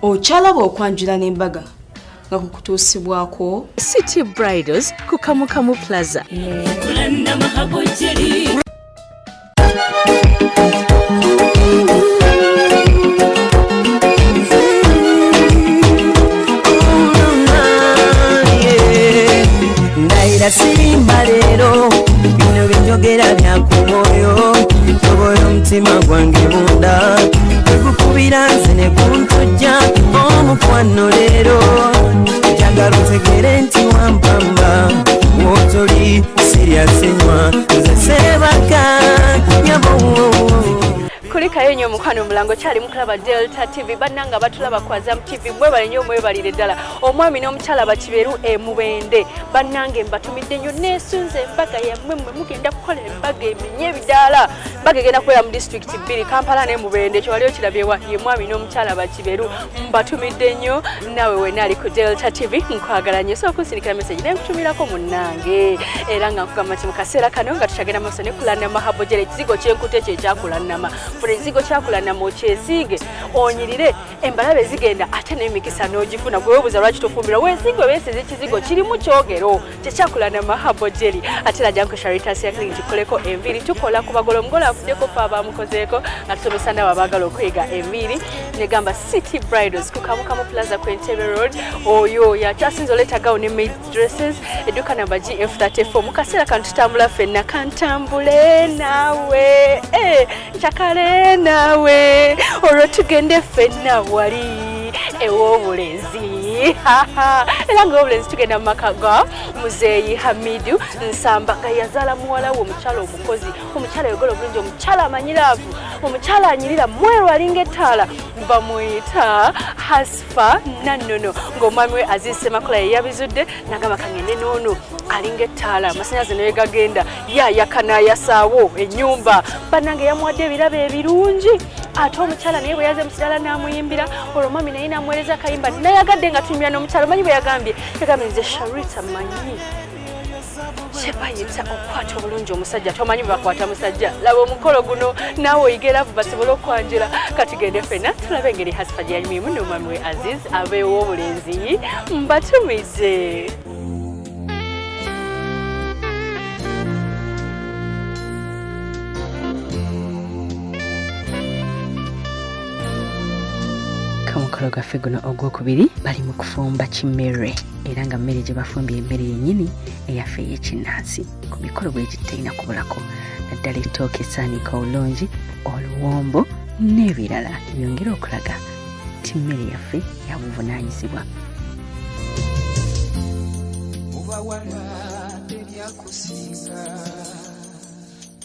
Ochalaba okwanjula n'embaga nga kukutuusibwako City Bridals ku Kamukamu Plaza. Ndaira sirimba leero bino binjogera bya ku mwoyo tobola omutima gwange munda tegukubira nze ne kuntujja omukwano leero njagala otegere nti wampamba wotoli siryasenywa nze seebaka nyabo Kulikayo nnyo mukwano mulango kyali mukulaba Delta TV bannanga batulaba kwa Azam TV mwe balinyo mwebalire ddala omwami n'omukyala bakiberu emubende bannange mbatumidde nnyo neesunze embaga yammwe mwe mugenda kukola embaga eminye ebidaala mbaga egenda kubeera mu district 2 Kampala ne Mubende ekyo wali okirabyewa ye mwami n'omukyala bakiberu mbatumidde nnyo nawe wena ali ku Delta TV nkwagala nnyo so okusirikira message ne nkutumirako munnange era nga nkugamba nti mu kaseera kano nga tukyagenda maaso ne kulana mahabojere ekizigo kyenkute kye kyakulanama Forenzigo chakula na mochesige onyirire embalabe zigenda ate n'emikisa n'ogifuna gwe obuza lwaki tofumbira wezigo besize kizigo kiri mu kyogero kye chakula na mahabo jelly ate la janko Charitas ya clinic koleko enviri tukola ku bagolo mgola afudeko fa bamukozeko atusomesa na babagalo okwiga enviri ne gamba City Bridals ku Kamukamu Plaza ku Entebbe Road oyo ya chasinzo leta gown made dresses eduka namba GF34 mukasera kantutambula fenna kantambule nawe chakale nawe olwo tugende fenna wali ewobulenzi era ng'obulenzi tugenda mu maka ga Muzeeyi Hamidu Nsamba nga yazaala muwala we omukyala omukozi omukyala yogolo bulungi omukyala amanyiraavu omukyala anyirira mweru alinga ettaala bamuyita Hasfa Nannono ng'omwami we Aziz Ssemakula ye yabizudde n'agamba kangende n'ono alinga ettaala amasannyalaze naye gagenda yaayakana yasaawo ennyumba bannange yamuwadde ebirabo ebirungi ate omukyala naye bwe yaze mu kirala n'amuyimbira olwo omwami naye n'amuweereza akayimba nti nayagadde nga tuyimbira n'omukyala omanyi bwe yagambye nze Charita manyi kyebayita okukwata obulungi omusajja tomanyi bwe bakwata musajja laba omukolo guno naawe oyigeravu basobole okwanjula katugende ffenna tulabe engeri Hasfa gye yanyumimu n'omwami we Aziz abeewo obulenzi mbatumidde Kamukolo gaffe guno ogwokubiri bali mu kufumba kimmere era nga mmere gye bafumbye emmere yennyini eyaffe ey'ekinnansi ku mikolo bwe gitalina kubulako naddala ettooke esaanika olungi oluwombo n'ebirala byongera okulaga nti mmere yaffe ya buvunaanyizibwa.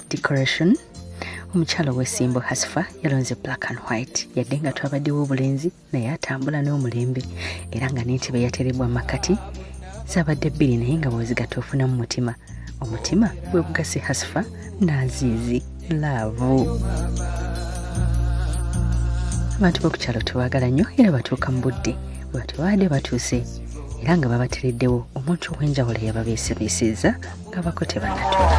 Decoration omukyala w'essimbo Hasfa yalonze black and white yadde nga twabaddewo obulenzi naye atambula n'omulembe era nga n'entebe yaterebwa makati zabadde bbiri naye nga bw'ozigatta ofunamu mutima omutima bwe bugase Hasfa n'Azizi laavu. Abantu b'okukyalo tubaagala nnyo era batuuka mu budde bwe batubaadde batuuse era nga babatereddewo omuntu ow'enjawulo yababeesebeesezza nga bako tebannatuuka.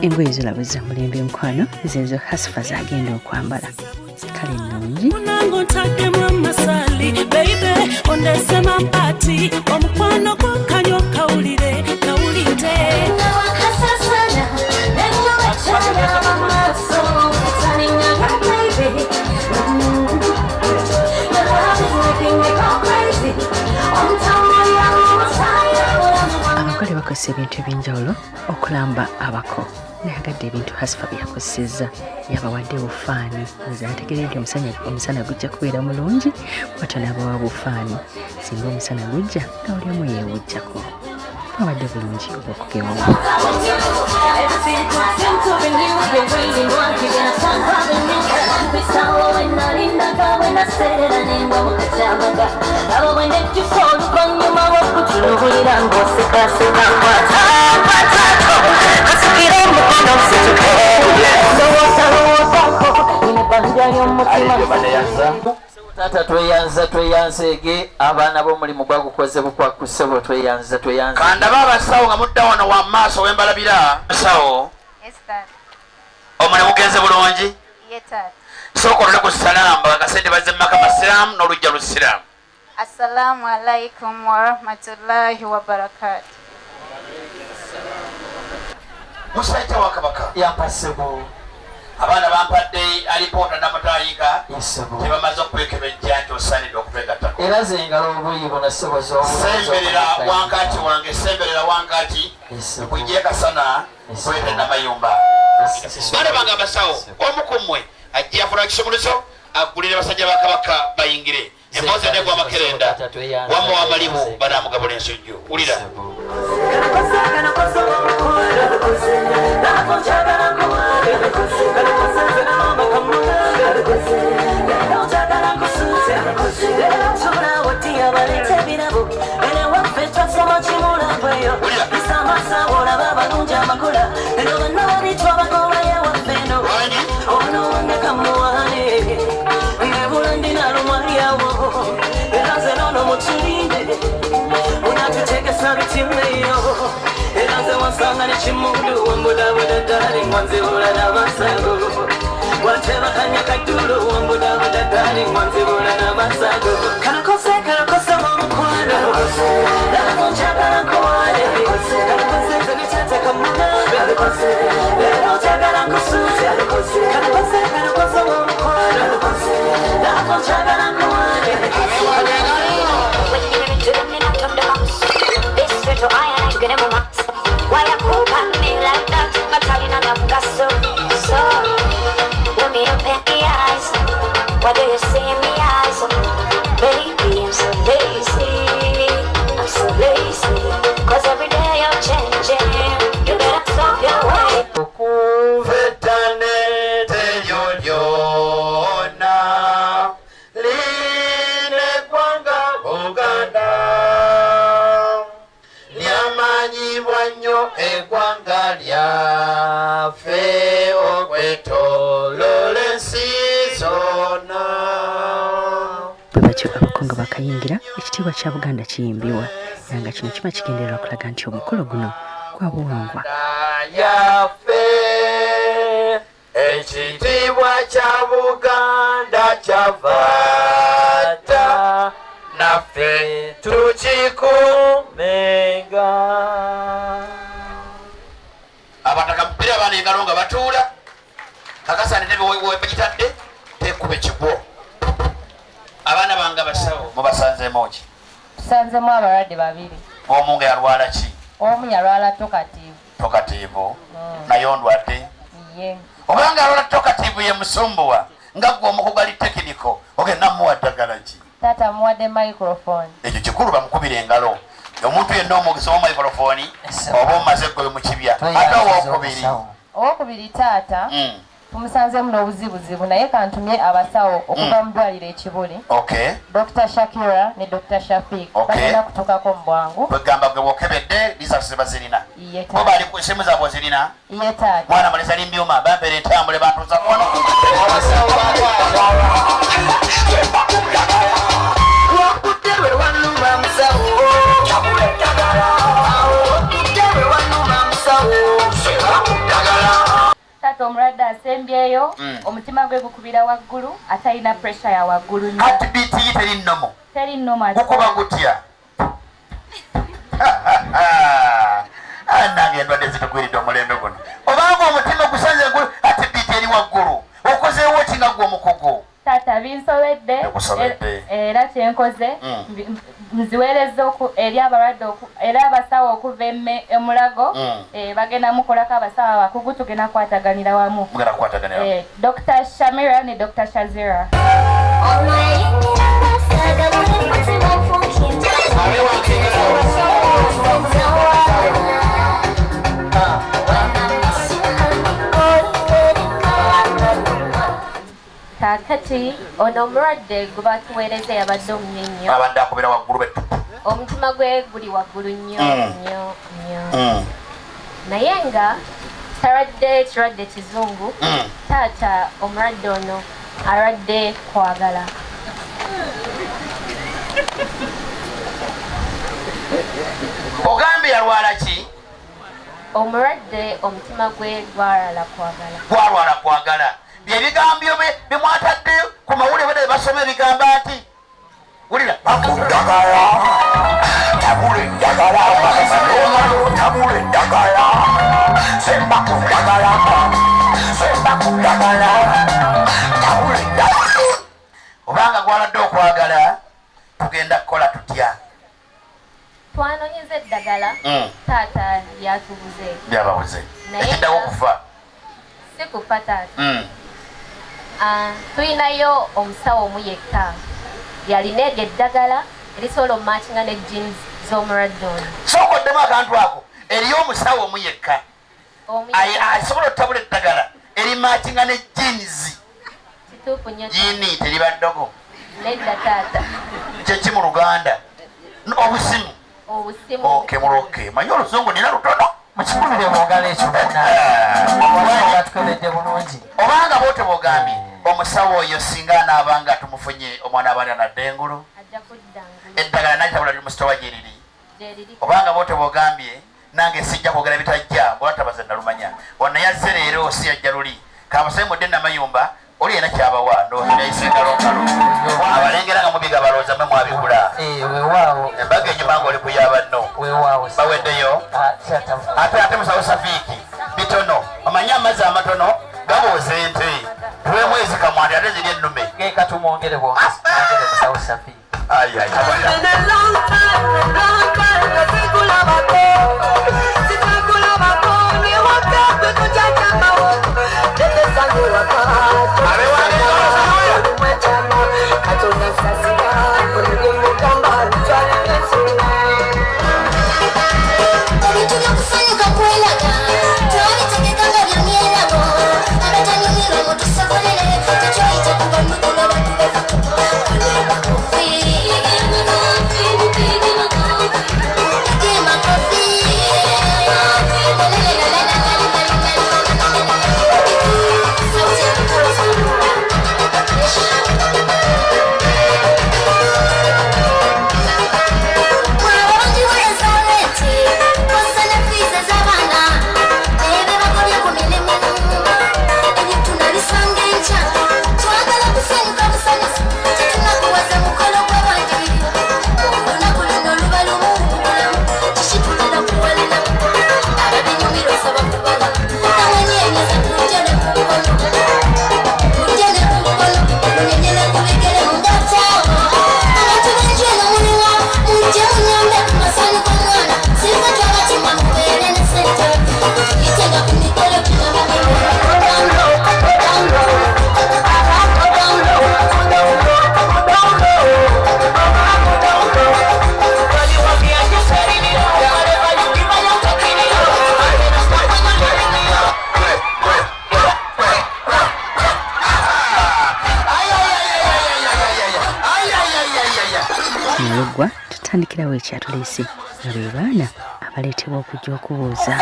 Engoye zolaba za mulembe mukwano zezo Hasfa zagenda okwambala kale nnungi munango ntaddemu amasali baby ondesema mpati omukwano gwo kanyo kawulire kawulite wakasasana nenyo wachana mamaso taninga baby abagole bakozesa ebintu ebyenjawulo okulamba abako nayagadde ebintu Hasfa byakozesezza yabawadde bufaani nzategeredde omusana gujja kubeera mulungi wata n'abawa bufaani singa omusana gujja nga oli omu yeewujjako abadde bulungi okugewa Tata tweyanzege abaana b'omulimu gwagukoze bukwakusebo tweyanza kanda babasawo nga mudda wano wa maaso wembalabira sawo omulimu gugenze bulungi sooka olole ku salaamu bakasente bazze mu maka masiraamu n'olujja lusiraamu. Assalamu alaikum warahmatullahi wabarakatuh. Musajja wa Kabaka yampasebo abaana bampadde alipoota namutayika tebamaze okwekebejja nti osaanidde okutegatako era zengala obuyibo nasebo semberera wankati wange semberera wankati kwijje kasana kwete namayumba bana bange abasawo omu ku mmwe ajja afuna ekisumuluzo agulire basajja ba Kabaka bayingire emboozi negwa makerenda wamma wamalibu banamugabula ensujju wulira why you cook at me like that? I'm telling you, I'm got so let me open the eyes. What do you see in the eyes? Baby, I'm so lazy. I'm so lazy. Cause every day you're changing. You better stop your way. abakonga bakayingira ekitiibwa kya Buganda kiyimbibwa nga kino kiba kigenderera okulaga nti omukolo guno gwa buwangwa ekitiibwa kya Buganda kyavaata naffe tukikumenga. Abataka mpira abaana engalo nga batuula kakasa ntebe webagitadde tekube ekigwo. Abaana bange abasawo mubasanzeemu ki? Tusanzemu abalwadde babiri. Omu nga yalwala ki? Omu yalwala tokatiivu. Tokatiivu naye ondwadde? Ye. Obanga alwala tokatiivu ye musumbuwa nga gwe omukugali tekiniko ogenda muwa ddagala ki? Taata muwadde microphone. Ekyo kikulu bamukubira engalo. Omuntu yenna omugisa wa microphone oba omaze gwe mu kibya ate owokubiri taata tumusanzeemu n'obuzibuzibu naye kantumye abasawo okuva mu ddwaliro ekibuli. Dr. Shakira ne Dr. Shafiq bagenda kutuukako mu bwangu. Kwegamba gwe wokebedde lisasi bazirina bo bali ku essimu zaabwe zirina ye taata mwana maleza limbyuma bambeera entambule bantuuza kuwano taata omulwadde asembyeyo omutima gwe gukubira waggulu atalina pressure ya waggulu nnyo. heartbeat ye teri nnomo. Teri nnomo gukuba gutya? Nange endwadde zitugwiridde omulembe guno. Obanga omutima gusanze heartbeat eri waggulu okozeewo ki nga gwe omukugu? Taata binsobedde era kyenkoze nziweereza eri abalwadde era abasawo okuva emulago bagenda mukolako abasawo abakugu tugenda kukwataganira wamu. Dr. Shamira ne Dr. Shazira. Kakati ono omulwadde gwe batuweereza yabadde omunene nnyo. Abadde akubira waggulu bettu. omutima gwe guli waggulu nnyo nnyo nnyo naye nga taradde kirwadde kizungu taata omulwadde ono alwadde kwagala ogambye yalwala ki omulwadde omutima gwe gwalwala kwagala byebigambyo bimwatadde ku mawulire bwe basoma ebigamba nti wulira bakudagala tabule eddagala tabule eddagala sembakudagala tabule eddagala obanga gwaladde okwagala tugenda kukola tutya twanonyeza eddagala taata lyatubuze byababuze ekiddawo okufa si kufa taata tulinayo omusawo omu yekka yalina eryo eddagala erisobola omumakinga ne jeans z'omulwadde ono sookoddemu akantu ako eriyo omusawo omu yekka asobola otabula eddagala erimakinga ne jeans kituufu nnyo jiini teriba ddogo nedda taata kyeki mu luganda obusimu okemuloke manyi oluzungu nina lutono mukikubire mwogala ekyo batukoledde bulungi obanga bote bogambye omusawo oyo singa anaabanga tumufunye omwana abaana naddengulu eddagala nakitabula liri musitowa gyeriri obanga bote bogambye nange sijja kwogera bitajja ngolatabaze nalumanya ono yazze leero si yajja luli kamusebe mudde namayumba oli yena kyabawa ndoonayisengalongalo abalengera nga mubiga balooza mwe mwabigula weewaawo embaga enyuma nga oli kuyaba nno baweddeyo ate musawo safiiki bitono omanyi amazzi amatono gabooza ente tuwemwezi kamwandi ate ziri ennume geka tumwongere bwongere musawo safiiki Nalugwa tutandikirawo ekyatuleese nga be baana abaleetebwa okujja okubuuza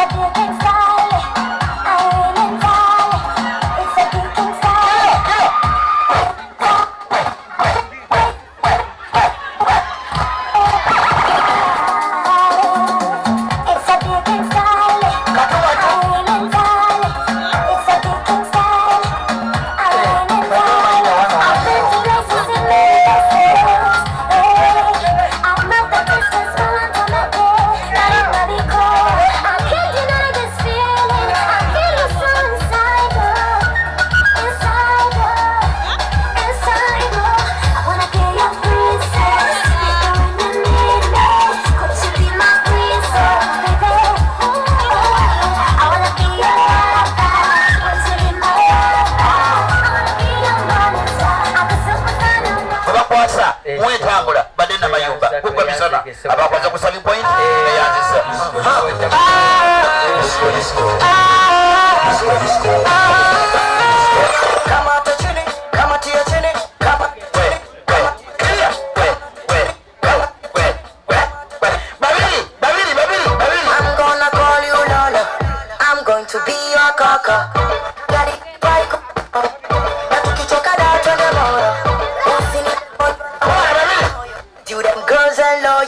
mwetambula badde namayumba kugwa misana abakoze ku saving point eyanzisa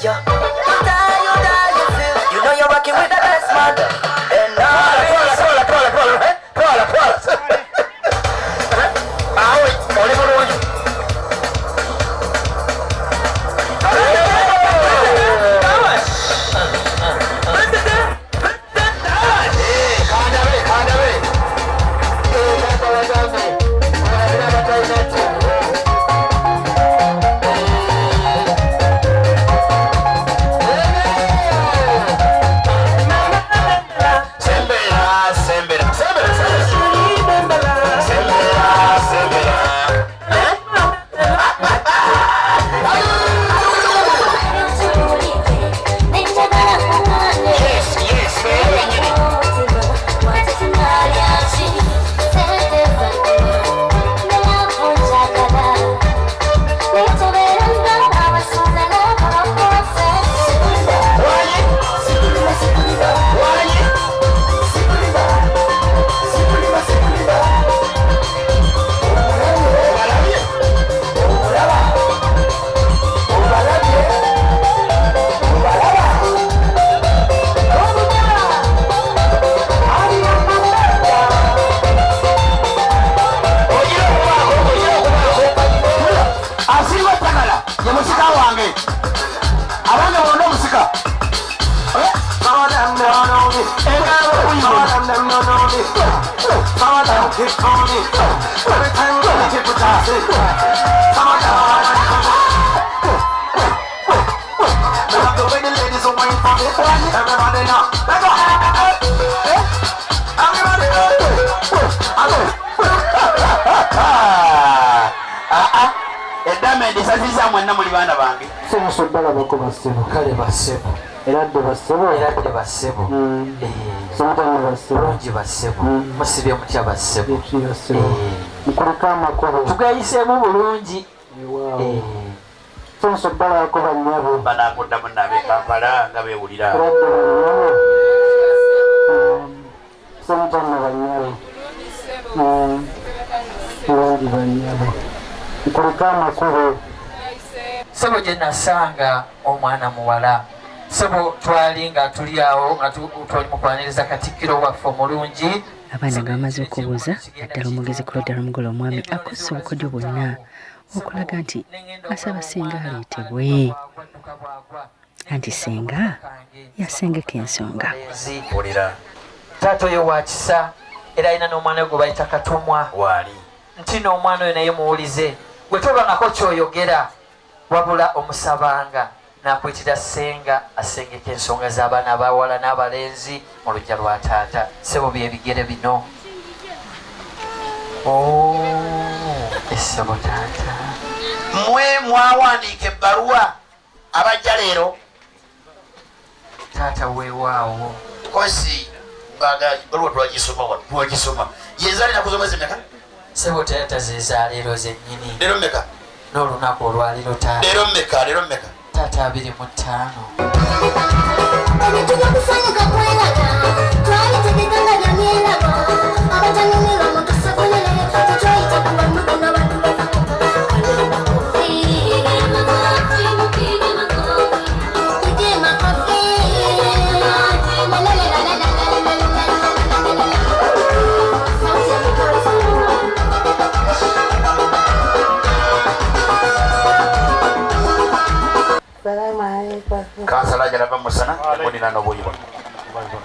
you. You know you're rocking with the best man. And kale basebo era dde basebo bulungi basebo musibye mutya basebo tugayiseemu bulungi banakuddamu nabe Kampala nga beewulira sebo gye nasanga omwana muwala sebo twali nga tuli awo nga twali mukwaniriza Katikkiro waffe omulungi. Abaana nga bamaze okubuuza naddala omugezi Claudia Lumugola omwami akozesa obukodyo bwonna okulaga nti asaba Ssenga aleetebwe anti Ssenga yasengeka ensonga. Taata oyo wa kisa era alina n'omwana we gwe bayita Katumwa waali nti n'omwana oyo naye muwulize gwe tobangako ky'oyogera wabula omusabanga n'akwitira Ssenga asengeka ensonga z'abaana abawala n'abalenzi mu luggya lwa taata. Ssebo byebigere bino essebo taata mmwe mwawandiika ebbaluwa abajja leero taata weewaawo kosi baluwa twagisoma yezaalina kusoma zimeka ssebo taata zezaaleero zennyini leero mmeka n'olunaku olwaliro taata leero mmeka taata 25 kansala jalava musana munina n'obuyibwa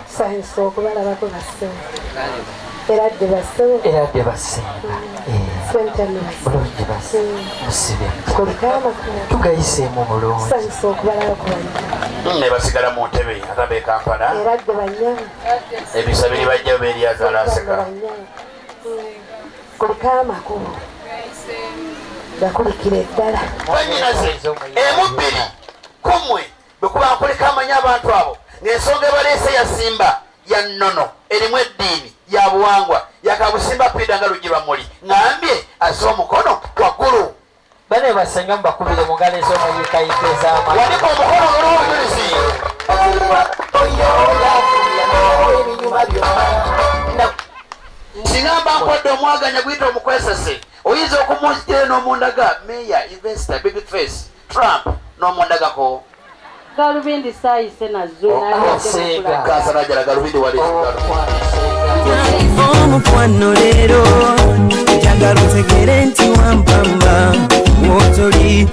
sayinza okubalabako bassebo era dde bassebo bulungi musibe tugayiseemu bulungi sayinza okubalabako banyama ne basigala mu ntebe ate b'e Kampala era dde banyama ebisa biri bajja beeryazaala aseka kuliko amakubo gakulikira eddala banyinaze emubbiri kumwe bwe kuba nkuliko amanyi abantu abo ng'ensonga ebaleese yasimba ya nnono erimu eddiini ya buwangwa yakabusimba pida nga luggi lwa muli ngambye asa omukono waggulu bane basenga mubakubire mu ngalo ez'omuyikayika ez'amani wanika omukono olw'obujulizi singa mba nkodde omwaganya guyita omukwesese oyinza okumunjira n'omundaga meya investor big face Trump n'omundagako galubindi saayise nazo kasanajala galubindi wali omukwano leero njagala otegere nti wampamba wotoli